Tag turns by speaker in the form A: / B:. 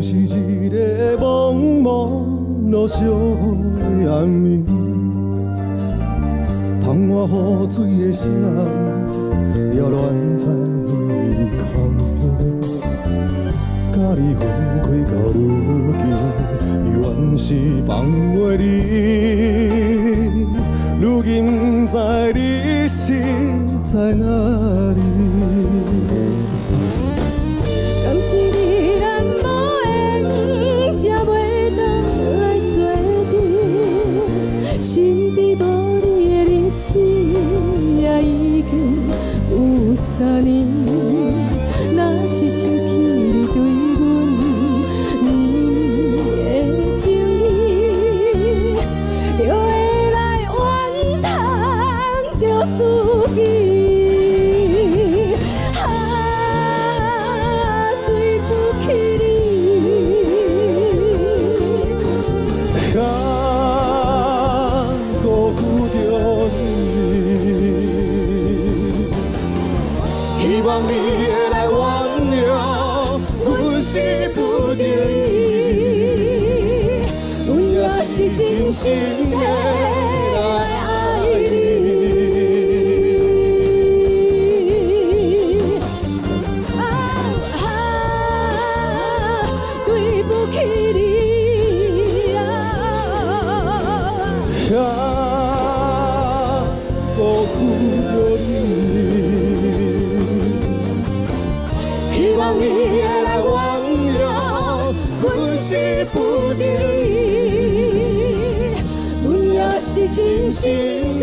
A: 是一个茫茫路上的暗暝，窗外雨水的声音缭乱在耳空。甲你分开到如今，原是放袂离。如今不知你是在哪里。
B: 敢是你咱无缘，才袂当来做阵。身边无你的日子，也已经有3年。若是想起你对阮绵绵的情意，就会来怨叹着自己。对不起你，
A: 辜负着你，希望你会来原谅，阮是不得已，阮也是真心的来爱你。
B: 对不起你
A: 辜负着你，希望你会来原谅，阮是不得已，阮也是真心的。